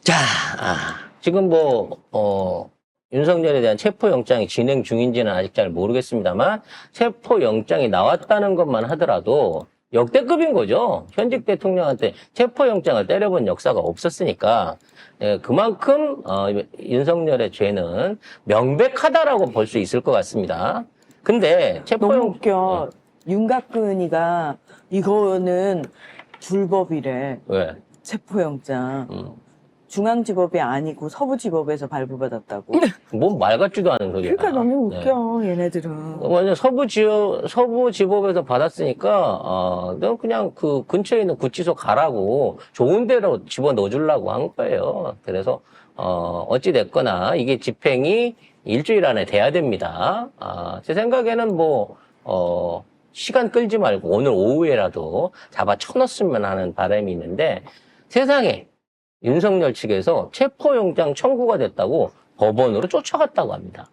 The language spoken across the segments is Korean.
자, 지금 윤석열에 대한 체포영장이 진행 중인지는 아직 잘 모르겠습니다만, 체포영장이 나왔다는 것만 하더라도 역대급인 거죠. 현직 대통령한테 체포영장을 때려본 역사가 없었으니까, 그만큼, 윤석열의 죄는 명백하다라고 볼 수 있을 것 같습니다. 근데, 너무 웃겨. 윤곽근이가 이거는 불법이래. 왜? 체포영장. 중앙지법이 아니고 서부지법에서 발부받았다고. 뭔 말 같지도 않은 소리야. 그러니까 너무 네. 웃겨, 얘네들은. 완전 서부지법에서 받았으니까, 너 그냥 그 근처에 있는 구치소 가라고 좋은 데로 집어넣어 주려고 한 거예요. 그래서, 어찌됐거나 이게 집행이 일주일 안에 돼야 됩니다. 제 생각에는 시간 끌지 말고 오늘 오후에라도 잡아 쳐넣었으면 하는 바람이 있는데 세상에 윤석열 측에서 체포영장 청구가 됐다고 법원으로 쫓아갔다고 합니다.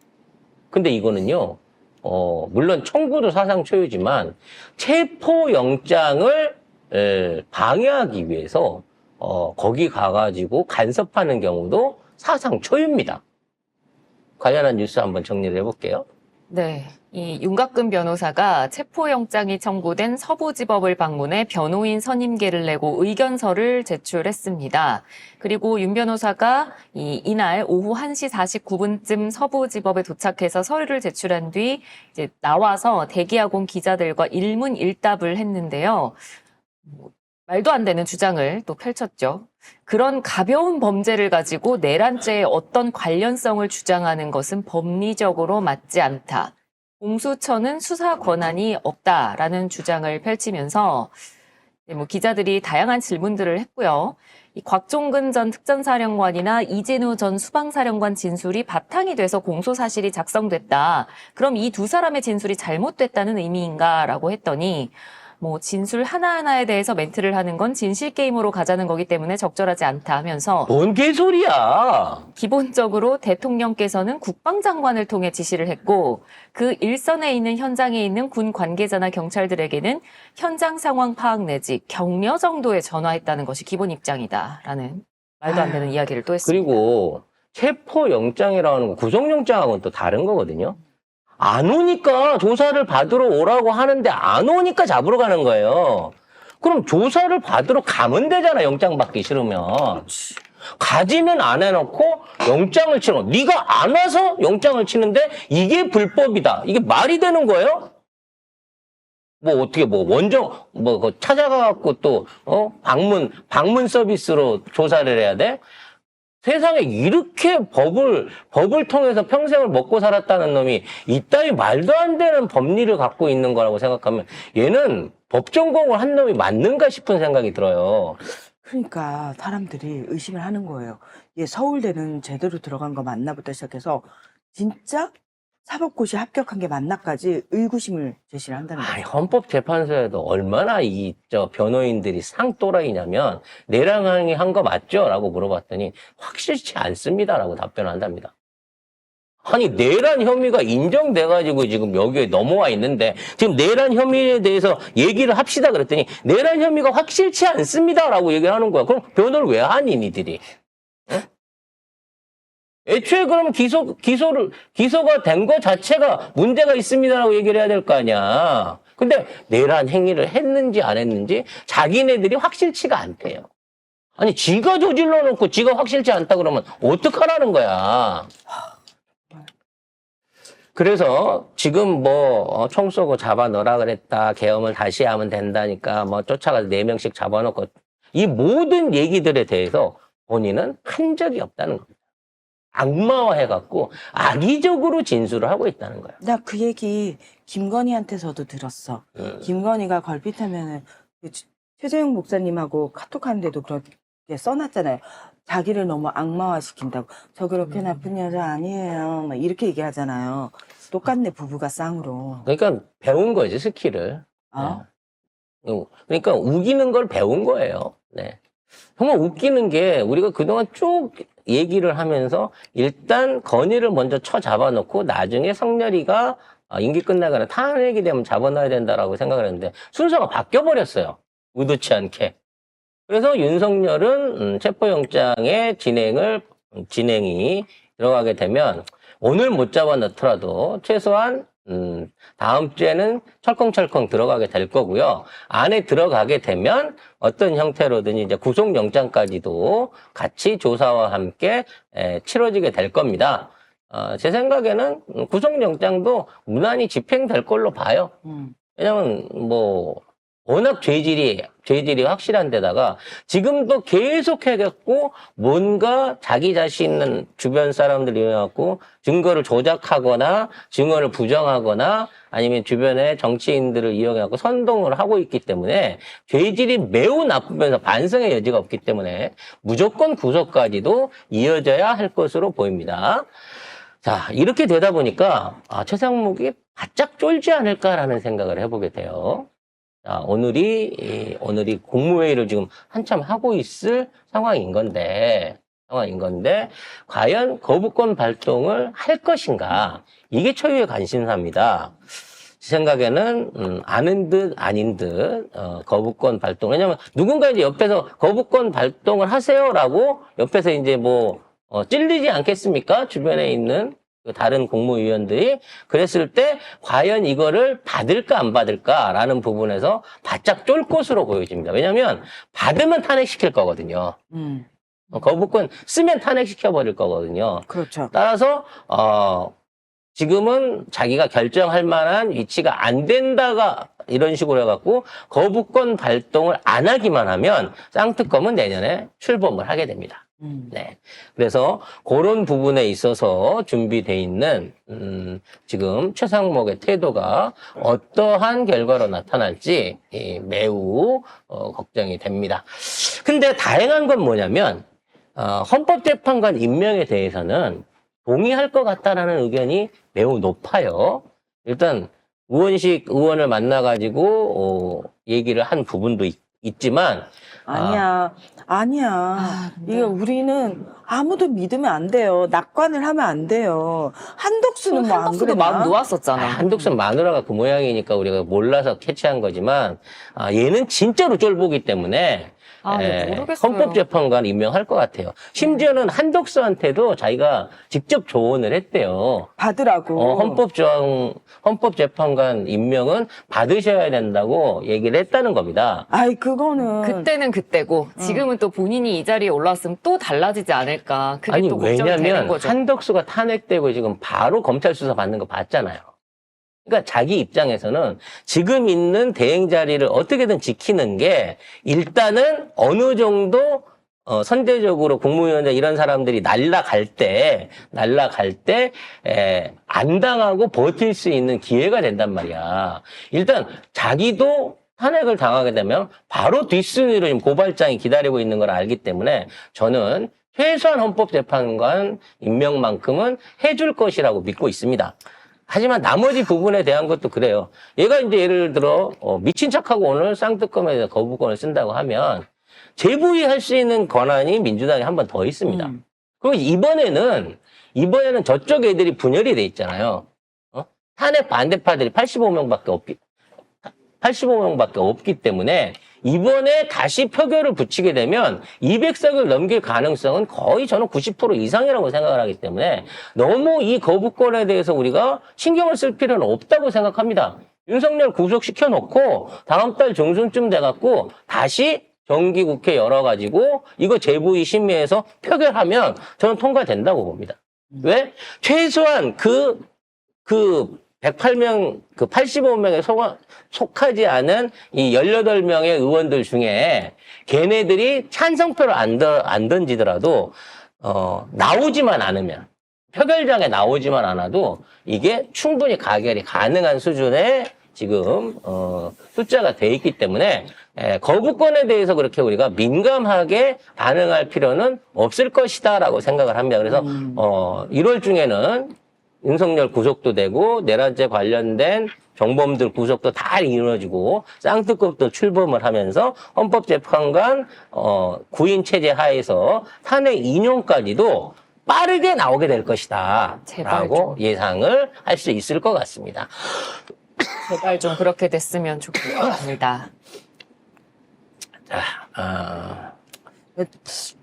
근데 이거는요, 물론 청구도 사상 초유지만 체포영장을 방해하기 위해서 거기 가가지고 간섭하는 경우도 사상 초유입니다. 관련한 뉴스 한번 정리를 해볼게요. 네. 이 윤곽근 변호사가 체포영장이 청구된 서부지법을 방문해 변호인 선임계를 내고 의견서를 제출했습니다. 그리고 윤 변호사가 이날 오후 1시 49분쯤 서부지법에 도착해서 서류를 제출한 뒤 이제 나와서 대기하고 온 기자들과 일문일답을 했는데요. 말도 안 되는 주장을 또 펼쳤죠. 그런 가벼운 범죄를 가지고 내란죄에 어떤 관련성을 주장하는 것은 법리적으로 맞지 않다. 공수처는 수사 권한이 없다라는 주장을 펼치면서 기자들이 다양한 질문들을 했고요. 이 곽종근 전 특전사령관이나 이진우 전 수방사령관 진술이 바탕이 돼서 공소사실이 작성됐다. 그럼 이 두 사람의 진술이 잘못됐다는 의미인가라고 했더니 진술 하나하나에 대해서 멘트를 하는 건 진실게임으로 가자는 거기 때문에 적절하지 않다 하면서 뭔 개소리야! 기본적으로 대통령께서는 국방장관을 통해 지시를 했고 그 일선에 있는 현장에 있는 군 관계자나 경찰들에게는 현장 상황 파악 내지 격려 정도에 전화했다는 것이 기본 입장이다라는 말도 안 되는 이야기를 또 했습니다. 그리고 체포영장이라는 건 구속영장하고는 또 다른 거거든요. 안 오니까 조사를 받으러 오라고 하는데 안 오니까 잡으러 가는 거예요. 그럼 조사를 받으러 가면 되잖아, 영장 받기 싫으면. 가지는 안 해놓고 영장을 치는 거. 네가 안 와서 영장을 치는데 이게 불법이다. 이게 말이 되는 거예요? 어떻게 원정 그거 찾아가갖고 또 방문 서비스로 조사를 해야 돼? 세상에 이렇게 법을 통해서 평생을 먹고 살았다는 놈이 이따위 말도 안 되는 법리를 갖고 있는 거라고 생각하면 얘는 법 전공을 한 놈이 맞는가 싶은 생각이 들어요. 그러니까 사람들이 의심을 하는 거예요. 얘 서울대는 제대로 들어간 거 맞나부터 시작해서 진짜 사법고시 합격한 게 맞나까지 의구심을 제시를 한다는 거예요. 헌법재판소에도 얼마나 변호인들이 상또라이냐면 내랑항이 한 거 맞죠? 라고 물어봤더니 확실치 않습니다라고 답변을 한답니다. 아니 내란 혐의가 인정돼가지고 지금 여기에 넘어와 있는데 지금 내란 혐의에 대해서 얘기를 합시다 그랬더니 내란 혐의가 확실치 않습니다라고 얘기를 하는 거야. 그럼 변호를 왜 하니 니들이? 애초에 그럼 기소가 된 거 자체가 문제가 있습니다라고 얘기를 해야 될 거 아니야. 근데 내란 행위를 했는지 안 했는지 자기네들이 확실치가 않대요. 아니, 지가 저질러 놓고 지가 확실치 않다 그러면 어떡하라는 거야. 그래서 지금 총 쏘고 잡아 넣으라 그랬다. 계엄을 다시 하면 된다니까 쫓아가서 4명씩 잡아놓고 이 모든 얘기들에 대해서 본인은 한 적이 없다는 겁니다. 악마화해갖고 악의적으로 진술을 하고 있다는 거야. 나 그 얘기 김건희한테서도 들었어. 김건희가 걸핏하면은 최재형 목사님하고 카톡하는데도 그렇게 써놨잖아요. 자기를 너무 악마화시킨다고. 저 그렇게 나쁜 여자 아니에요. 막 이렇게 얘기하잖아요. 똑같네, 부부가 쌍으로. 그러니까 배운 거지, 스킬을. 네. 그러니까 우기는 걸 배운 거예요. 네. 정말 웃기는 게 우리가 그동안 쭉 얘기를 하면서 일단 건의를 먼저 잡아놓고 나중에 성렬이가 임기 끝나거나 탄핵이 되면 잡아놔야 된다라고 생각을 했는데 순서가 바뀌어버렸어요. 의도치 않게. 그래서 윤석열은 체포영장의 진행이 들어가게 되면 오늘 못 잡아 넣더라도 최소한 다음 주에는 철컹철컹 들어가게 될 거고요. 안에 들어가게 되면 어떤 형태로든 이제 구속영장까지도 같이 조사와 함께 치러지게 될 겁니다. 제 생각에는 구속영장도 무난히 집행될 걸로 봐요. 왜냐면 워낙 죄질이 확실한 데다가 지금도 계속 해갖고 뭔가 자기 자신은 주변 사람들 이용해갖고 증거를 조작하거나 증언을 부정하거나 아니면 주변의 정치인들을 이용해갖고 선동을 하고 있기 때문에 죄질이 매우 나쁘면서 반성의 여지가 없기 때문에 무조건 구속까지도 이어져야 할 것으로 보입니다. 자, 이렇게 되다 보니까 최상목이 바짝 쫄지 않을까라는 생각을 해보게 돼요. 자, 오늘이 국무회의를 지금 한참 하고 있을 상황인 건데, 과연 거부권 발동을 할 것인가? 이게 초유의 관심사입니다. 제 생각에는, 아는 듯 아닌 듯, 거부권 발동. 왜냐면 누군가 이제 옆에서 거부권 발동을 하세요라고 옆에서 이제 찔리지 않겠습니까? 주변에 있는 다른 국무위원들이 그랬을 때 과연 이거를 받을까 안 받을까라는 부분에서 바짝 쫄 것으로 보여집니다. 왜냐하면 받으면 탄핵시킬 거거든요. 거부권 쓰면 탄핵시켜버릴 거거든요. 그렇죠. 따라서 지금은 자기가 결정할 만한 위치가 안 된다가 이런 식으로 해갖고 거부권 발동을 안 하기만 하면 쌍특검은 내년에 출범을 하게 됩니다. 네. 그래서 그런 부분에 있어서 준비돼 있는 지금 최상목의 태도가 어떠한 결과로 나타날지 매우 걱정이 됩니다. 근데 다행한 건 뭐냐면 헌법재판관 임명에 대해서는 동의할 것 같다라는 의견이 매우 높아요. 일단 우원식 의원을 만나가지고 얘기를 한 부분도 있지만 아니야. 근데. 이게 우리는 아무도 믿으면 안 돼요. 낙관을 하면 안 돼요. 한덕수는 뭐 안 한덕수도 그랬나? 마음 놓았었잖아. 한독선 마누라가 그 모양이니까 우리가 몰라서 캐치한 거지만 얘는 진짜로 쫄보기 때문에 모르겠어요. 헌법재판관 임명할 것 같아요. 심지어는 한덕수한테도 자기가 직접 조언을 했대요. 받으라고. 헌법재판관 임명은 받으셔야 된다고 얘기를 했다는 겁니다. 아이, 그거는. 그때는 그때고 지금은 또 본인이 이 자리에 올라왔으면 또 달라지지 않을까. 그게 또 걱정이 되는 왜냐면 거죠. 한덕수가 탄핵되고 지금 바로 검찰 수사 받는 거 봤잖아요. 그러니까 자기 입장에서는 지금 있는 대행 자리를 어떻게든 지키는 게 일단은 어느 정도 선제적으로 국무위원장 이런 사람들이 날라갈 때 안 당하고 버틸 수 있는 기회가 된단 말이야. 일단 자기도 탄핵을 당하게 되면 바로 뒷순위로 지금 고발장이 기다리고 있는 걸 알기 때문에 저는 최소한 헌법재판관 임명만큼은 해줄 것이라고 믿고 있습니다. 하지만 나머지 부분에 대한 것도 그래요. 얘가 이제 예를 들어 미친 척하고 오늘 쌍특검에 대해서 거부권을 쓴다고 하면 재부의할 수 있는 권한이 민주당에 한 번 더 있습니다. 그리고 이번에는 저쪽 애들이 분열이 돼 있잖아요. 탄핵 반대파들이 85명밖에 없기 때문에 이번에 다시 표결을 붙이게 되면 200석을 넘길 가능성은 거의 저는 90% 이상이라고 생각을 하기 때문에 너무 이 거부권에 대해서 우리가 신경을 쓸 필요는 없다고 생각합니다. 윤석열 구속시켜 놓고 다음 달 중순쯤 돼갖고 다시 정기국회 열어가지고 이거 재부의 심의해서 표결하면 저는 통과된다고 봅니다. 왜? 최소한 그 108명, 85명에 속하지 않은 이 18명의 의원들 중에 걔네들이 찬성표를 안 던지더라도, 나오지만 않으면, 표결장에 나오지만 않아도 이게 충분히 가결이 가능한 수준의 지금, 숫자가 돼 있기 때문에, 거부권에 대해서 그렇게 우리가 민감하게 반응할 필요는 없을 것이다라고 생각을 합니다. 그래서, 1월 중에는 윤석열 구속도 되고 내란죄 관련된 정범들 구속도 다 이루어지고 쌍특검도 출범을 하면서 헌법재판관 구인 체제 하에서 탄핵 인용까지도 빠르게 나오게 될 것이다 라고 예상을 할 수 있을 것 같습니다. 제발 좀 그렇게 됐으면 좋겠습니다. 자,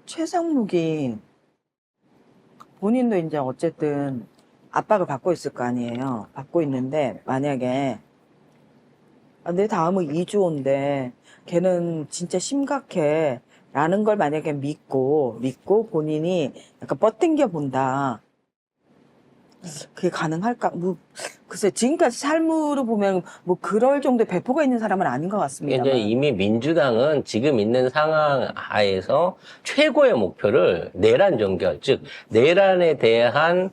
최상목이 본인도 이제 어쨌든 압박을 받고 있을 거 아니에요. 받고 있는데 만약에 내 다음은 이주호인데 걔는 진짜 심각해 라는 걸 만약에 믿고 본인이 약간 뻗당겨 본다. 그게 가능할까? 뭐 글쎄 지금까지 삶으로 보면 뭐 그럴 정도의 배포가 있는 사람은 아닌 것 같습니다. 이제 이미 민주당은 지금 있는 상황 하에서 최고의 목표를 내란 종결, 즉 내란에 대한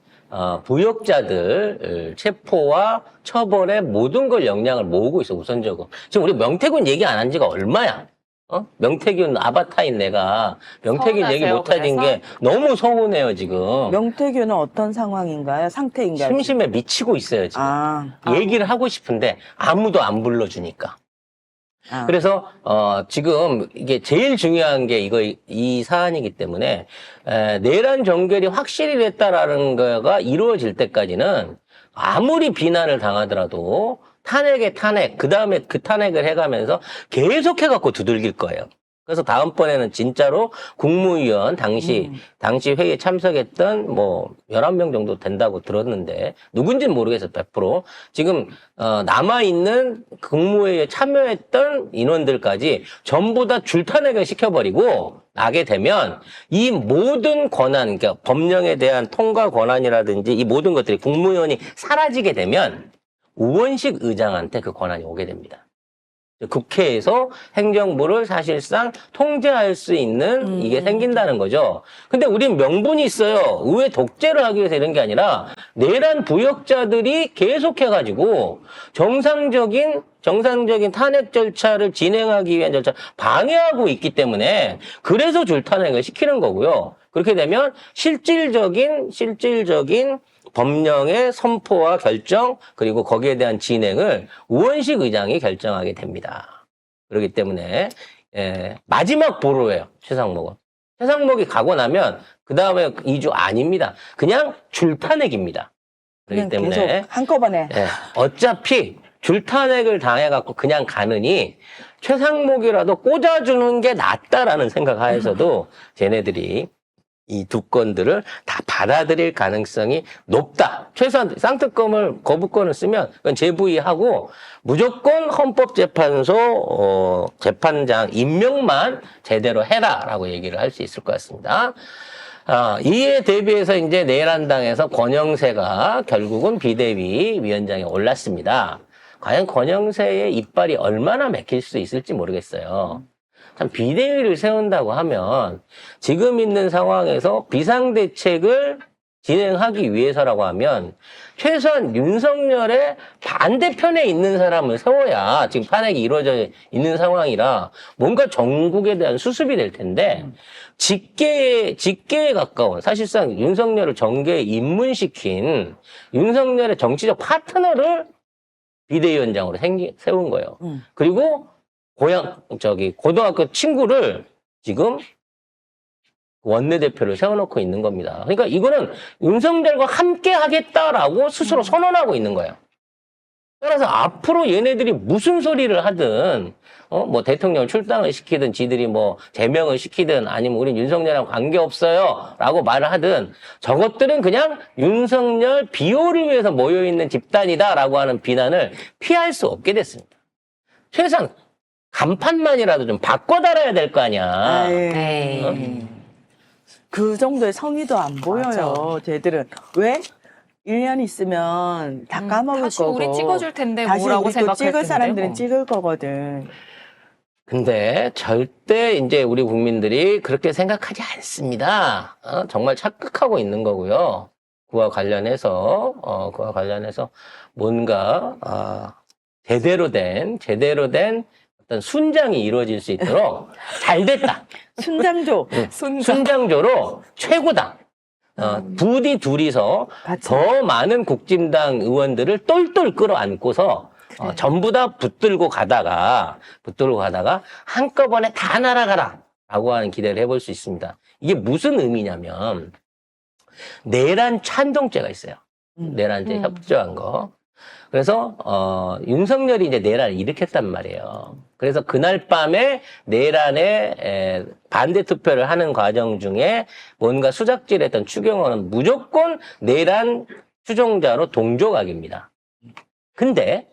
부역자들 체포와 처벌에 모든 걸 역량을 모으고 있어, 우선적으로. 지금 우리 명태균 얘기 안 한 지가 얼마야? 명태균 아바타인 내가 명태균 얘기 서운하세요, 못하는 그래서? 게 너무 서운해요, 지금. 명태균은 어떤 상황인가요? 상태인가요? 심심해 미치고 있어요, 지금. 얘기를 하고 싶은데 아무도 안 불러주니까. 그래서 지금 이게 제일 중요한 게 이 사안이기 때문에 내란 종결이 확실히 됐다라는 거가 이루어질 때까지는 아무리 비난을 당하더라도 탄핵에 탄핵, 그 다음에 그 탄핵을 해가면서 계속 해갖고 두들길 거예요. 그래서 다음번에는 진짜로 국무위원 당시 회의에 참석했던 뭐 11명 정도 된다고 들었는데 누군지는 모르겠어요. 100%. 지금 남아있는 국무회의에 참여했던 인원들까지 전부 다 줄탄핵을 시켜버리고 나게 되면 이 모든 권한, 그러니까 법령에 대한 통과 권한이라든지 이 모든 것들이 국무위원이 사라지게 되면 우원식 의장한테 그 권한이 오게 됩니다. 국회에서 행정부를 사실상 통제할 수 있는 이게 생긴다는 거죠. 근데 우린 명분이 있어요. 의회 독재를 하기 위해서 이런 게 아니라 내란 부역자들이 계속해가지고 정상적인 탄핵 절차를 진행하기 위한 절차를 방해하고 있기 때문에 그래서 줄탄핵을 시키는 거고요. 그렇게 되면 실질적인 법령의 선포와 결정 그리고 거기에 대한 진행을 우원식 의장이 결정하게 됩니다. 그렇기 때문에 마지막 보루예요. 최상목이 가고 나면 그 다음에 2주 아닙니다. 그냥 줄탄핵입니다. 그렇기 때문에 계속 한꺼번에 어차피 줄탄핵을 당해갖고 그냥 가느니 최상목이라도 꽂아주는 게 낫다라는 생각 하에서도 쟤네들이 이 두 건들을 다 받아들일 가능성이 높다. 최소한 쌍특검을 거부권을 쓰면 그건 재부의하고 무조건 헌법재판소 재판장 임명만 제대로 해라라고 얘기를 할 수 있을 것 같습니다. 이에 대비해서 이제 내란당에서 권영세가 결국은 비대위 위원장에 올랐습니다. 과연 권영세의 이빨이 얼마나 맥힐 수 있을지 모르겠어요. 참 비대위를 세운다고 하면 지금 있는 상황에서 비상대책을 진행하기 위해서라고 하면 최소한 윤석열의 반대편에 있는 사람을 세워야 지금 탄핵이 이루어져 있는 상황이라 뭔가 전국에 대한 수습이 될 텐데 직계에 가까운 사실상 윤석열을 정계에 입문시킨 윤석열의 정치적 파트너를 비대위원장으로 세운 거예요. 그리고 고등학교 친구를 지금 원내대표를 세워놓고 있는 겁니다. 그러니까 이거는 윤석열과 함께 하겠다라고 스스로 선언하고 있는 거예요. 따라서 앞으로 얘네들이 무슨 소리를 하든, 뭐 대통령을 출당을 시키든, 지들이 뭐 제명을 시키든, 아니면 우린 윤석열이랑 관계없어요. 라고 말을 하든, 저것들은 그냥 윤석열 비호를 위해서 모여있는 집단이다. 라고 하는 비난을 피할 수 없게 됐습니다. 최소한 간판만이라도 좀 바꿔 달아야 될 거 아니야. 그 정도의 성의도 안 보여요. 맞아. 쟤들은. 왜? 1년 있으면 다 까먹을 다시 거고. 우리 찍어줄 텐데 다시 뭐라고 우리 또 생각할 찍을 텐데요. 사람들은 찍을 거거든. 근데 절대 이제 우리 국민들이 그렇게 생각하지 않습니다. 정말 착각하고 있는 거고요. 그와 관련해서 뭔가, 제대로 된 어떤 순장이 이루어질 수 있도록 잘 됐다. 순장조. 순장조로 최고다. 부디 둘이서 더 많은 국진당 의원들을 똘똘 끌어안고서 전부 다 붙들고 가다가 한꺼번에 다 날아가라 라고 하는 기대를 해볼 수 있습니다. 이게 무슨 의미냐면 내란 찬동죄가 있어요. 내란죄 협조한 거. 그래서 윤석열이 이제 내란을 일으켰단 말이에요. 그래서 그날 밤에 내란에 반대 투표를 하는 과정 중에 뭔가 수작질했던 추경호는 무조건 내란 추종자로 동조각입니다. 근데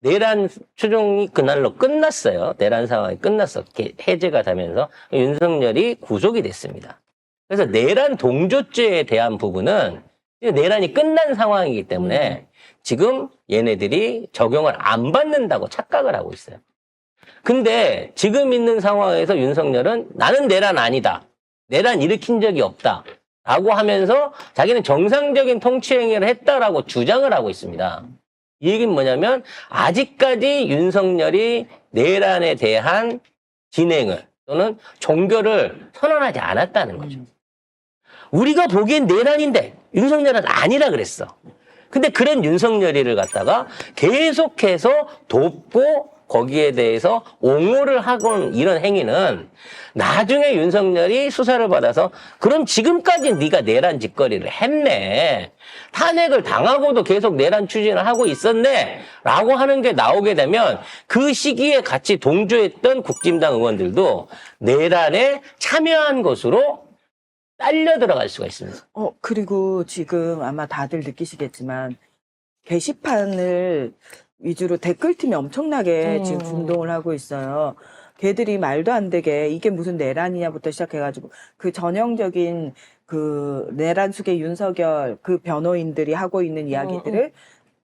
내란 추종이 그날로 끝났어요. 내란 상황이 끝났어. 해제가 되면서 윤석열이 구속이 됐습니다. 그래서 내란 동조죄에 대한 부분은 내란이 끝난 상황이기 때문에 지금 얘네들이 적용을 안 받는다고 착각을 하고 있어요. 근데 지금 있는 상황에서 윤석열은 나는 내란 아니다. 내란 일으킨 적이 없다. 라고 하면서 자기는 정상적인 통치행위를 했다라고 주장을 하고 있습니다. 이 얘기는 뭐냐면 아직까지 윤석열이 내란에 대한 진행을 또는 종결을 선언하지 않았다는 거죠. 우리가 보기엔 내란인데 윤석열은 아니라 그랬어. 근데 그런 윤석열이를 갖다가 계속해서 돕고 거기에 대해서 옹호를 하곤 이런 행위는 나중에 윤석열이 수사를 받아서 그럼 지금까지 네가 내란 짓거리를 했네. 탄핵을 당하고도 계속 내란 추진을 하고 있었네. 라고 하는 게 나오게 되면 그 시기에 같이 동조했던 국진당 의원들도 내란에 참여한 것으로 딸려 들어갈 수가 있습니다. 그리고 지금 아마 다들 느끼시겠지만 게시판을 위주로 댓글팀이 엄청나게 지금 분동을 하고 있어요. 걔들이 말도 안 되게 이게 무슨 내란이냐부터 시작해가지고 그 전형적인 그 내란 속의 윤석열 그 변호인들이 하고 있는 이야기들을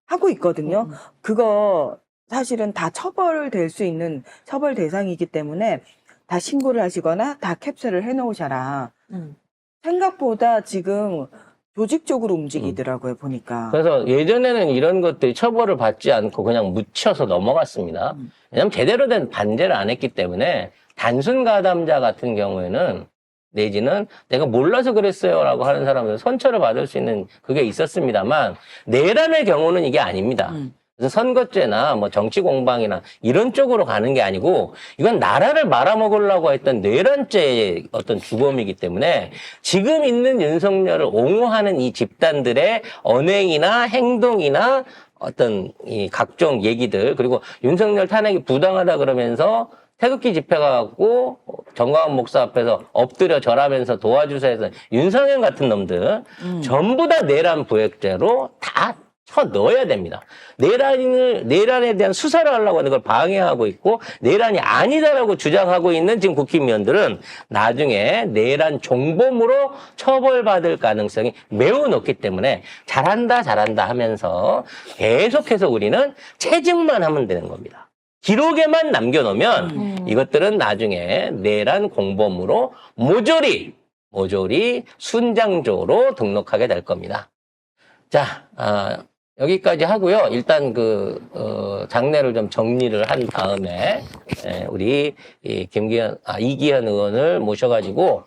하고 있거든요. 그거 사실은 다 처벌될 수 있는 처벌 대상이기 때문에 다 신고를 하시거나 다 캡처를 해놓으셔라. 생각보다 지금 조직적으로 움직이더라고요, 보니까. 그래서 예전에는 이런 것들이 처벌을 받지 않고 그냥 묻혀서 넘어갔습니다. 왜냐하면 제대로 된 반대를 안 했기 때문에 단순 가담자 같은 경우에는 내지는 내가 몰라서 그랬어요 라고 하는 사람은 선처를 받을 수 있는 그게 있었습니다만 내란의 경우는 이게 아닙니다. 그래서 선거죄나 뭐 정치 공방이나 이런 쪽으로 가는 게 아니고 이건 나라를 말아먹으려고 했던 내란죄의 어떤 주범이기 때문에 지금 있는 윤석열을 옹호하는 이 집단들의 언행이나 행동이나 어떤 이 각종 얘기들 그리고 윤석열 탄핵이 부당하다 그러면서 태극기 집회 가고 정광훈 목사 앞에서 엎드려 절하면서 도와주세요 해서 윤석열 같은 놈들 전부 다 내란 부역죄로 다 쳐 넣어야 됩니다. 내란에 대한 수사를 하려고 하는 걸 방해하고 있고 내란이 아니다라고 주장하고 있는 지금 국힘의원들은 나중에 내란 종범으로 처벌받을 가능성이 매우 높기 때문에 잘한다 하면서 계속해서 우리는 체증만 하면 되는 겁니다. 기록에만 남겨놓으면 이것들은 나중에 내란 공범으로 모조리 순장조로 등록하게 될 겁니다. 자, 여기까지 하고요. 일단 장례를 좀 정리를 한 다음에, 우리 이기현 의원을 모셔가지고,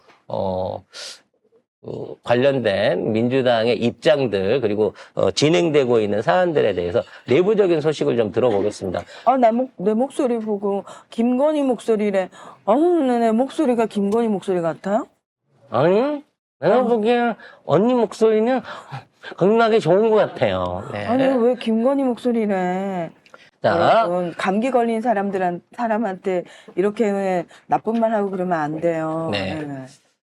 관련된 민주당의 입장들, 그리고, 진행되고 있는 사안들에 대해서 내부적인 소식을 좀 들어보겠습니다. 내 목소리 보고, 김건희 목소리래. 내 목소리가 김건희 목소리 같아요? 아니, 내가 보기엔 언니 목소리는 건강하게 좋은 것 같아요. 네. 아니, 왜 김건희 목소리래? 자, 여러분, 감기 걸린 사람한테 이렇게 나쁜 말 하고 그러면 안 돼요. 네. 네.